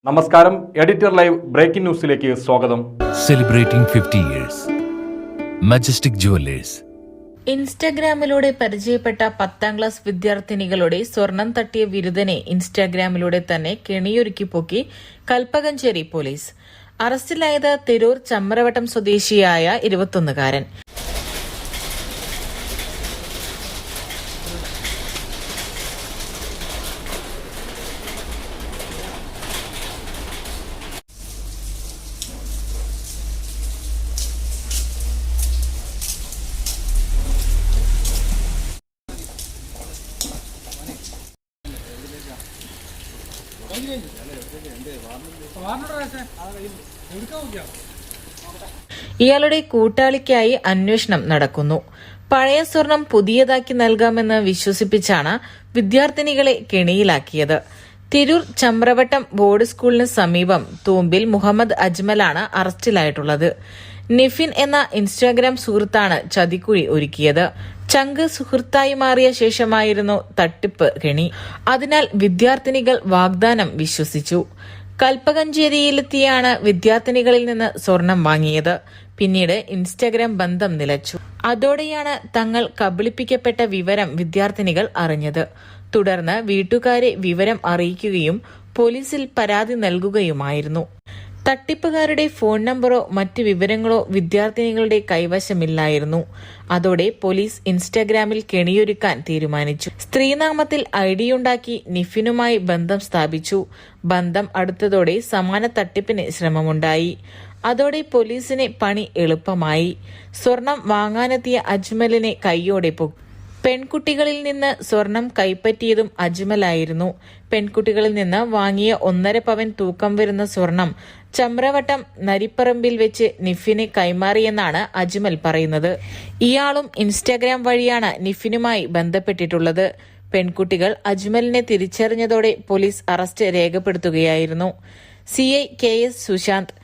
നമസ്കാരം. Editor live breaking ന്യൂസിലേക്ക് സ്വാഗതം. Celebrating 50 years. Majestic jewellers. ഇൻസ്റ്റഗ്രാമിലൂടെ പരിചയപ്പെട്ട 10ാം ക്ലാസ് വിദ്യാർത്ഥിനികളുടെ സ്വർണം തട്ടിയ വിരുദ്ധനെ ഇൻസ്റ്റഗ്രാമിലൂടെ തന്നെ കെണിയൊരുക്കി പൊക്കി കൽപ്പകഞ്ചേരി പോലീസ്. അറസ്റ്റിലായത് തിരൂർ ചമ്രവട്ടം സ്വദേശിയായ 21-കാരൻ. ഇയാളുടെ കൂട്ടാളിക്കായി അന്വേഷണം നടക്കുന്നു. പഴയ സ്വർണം പുതിയതാക്കി നൽകാമെന്ന് വിശ്വസിപ്പിച്ചാണ് വിദ്യാർത്ഥിനികളെ കെണിയിലാക്കിയത്. തിരൂർ ചമ്രവട്ടം ബോർഡ് സ്കൂളിന് സമീപം തൂമ്പിൽ മുഹമ്മദ് അജ്മലാണ് അറസ്റ്റിലായിട്ടുള്ളത്. നിഫിൻ എന്ന ഇൻസ്റ്റാഗ്രാം സുഹൃത്താണ് ചതിക്കുഴി ഒരുക്കിയത്. ചങ്ക് സുഹൃത്തായി മാറിയ ശേഷമായിരുന്നു തട്ടിപ്പ് കെണി. അതിനാൽ വിദ്യാർത്ഥിനികൾ വാഗ്ദാനം വിശ്വസിച്ചു. കൽപ്പകഞ്ചേരിയിലെത്തിയാണ് വിദ്യാർത്ഥിനികളിൽ നിന്ന് സ്വർണം വാങ്ങിയത്. പിന്നീട് ഇൻസ്റ്റഗ്രാം ബന്ധം നിലച്ചു. അതോടെയാണ് തങ്ങൾ കബളിപ്പിക്കപ്പെട്ട വിവരം വിദ്യാർത്ഥിനികൾ അറിഞ്ഞത്. തുടർന്ന് വീട്ടുകാരെ വിവരം അറിയിക്കുകയും പോലീസിൽ പരാതി നൽകുകയുമായിരുന്നു. തട്ടിപ്പുകാരുടെ ഫോൺ നമ്പറോ മറ്റ് വിവരങ്ങളോ വിദ്യാർത്ഥിനികളുടെ കൈവശമില്ലായിരുന്നു. അതോടെ പോലീസ് ഇൻസ്റ്റഗ്രാമിൽ കെണിയൊരുക്കാൻ തീരുമാനിച്ചു. സ്ത്രീനാമത്തിൽ ഐഡിയുണ്ടാക്കി നിഫിനുമായി ബന്ധം സ്ഥാപിച്ചു. ബന്ധം അടുത്തതോടെ സമാന തട്ടിപ്പിന് ശ്രമമുണ്ടായി. അതോടെ പോലീസിന് പണി എളുപ്പമായി. സ്വർണം വാങ്ങാനെത്തിയ അജ്മലിനെ കൈയോടെ പൊക്കി. പെൺകുട്ടികളിൽ നിന്ന് സ്വർണം കൈപ്പറ്റിയതും അജ്മലായിരുന്നു. പെൺകുട്ടികളിൽ നിന്ന് വാങ്ങിയ 1.5 പവൻ തൂക്കം വരുന്ന സ്വർണം ചമ്രവട്ടം നരിപ്പറമ്പിൽ വെച്ച് നിഫിന് കൈമാറിയെന്നാണ് അജ്മൽ പറയുന്നത്. ഇയാളും ഇൻസ്റ്റാഗ്രാം വഴിയാണ് നിഫിനുമായി ബന്ധപ്പെട്ടിട്ടുള്ളത്. പെൺകുട്ടികൾ അജ്മലിനെ തിരിച്ചറിഞ്ഞതോടെ പോലീസ് അറസ്റ്റ് രേഖപ്പെടുത്തുകയായിരുന്നു. CI KS Sushanth,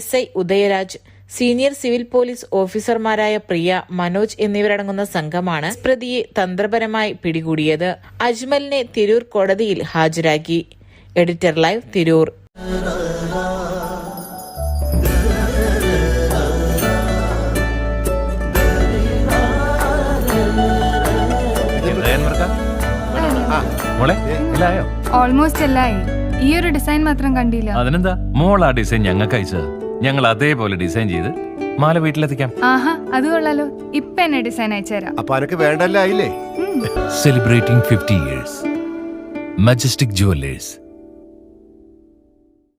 SI Udayaraj, senior civil police ഓഫീസർമാരായ പ്രിയ, മനോജ് എന്നിവരടങ്ങുന്ന സംഘമാണ് പ്രതിയെ തന്ത്രപരമായി പിടികൂടിയത്. അജ്മലിനെ തിരൂർ കോടതിയിൽ ഹാജരാക്കി. Editor live, Tirur. ഓൾമോസ്റ്റ് എല്ലായി. ഈ ഒരു ഡിസൈൻ മാത്രം കണ്ടില്ല. അതിനെന്താ, മോൾ ആ ഡിസൈൻ ഞങ്ങൾക്ക് അയച്ചത്. ഞങ്ങൾ അതേപോലെ ഡിസൈൻ ചെയ്ത് മാല വീട്ടിലെത്തിക്കാം. ആഹാ, അത് കൊള്ളാലോ. ഇപ്പൊ എന്നെ ഡിസൈൻ അയച്ചുതരാം. അപ്പൊ അനക്ക് വേണ്ടല്ലേ? Celebrating 50 years. Majestic jewellers.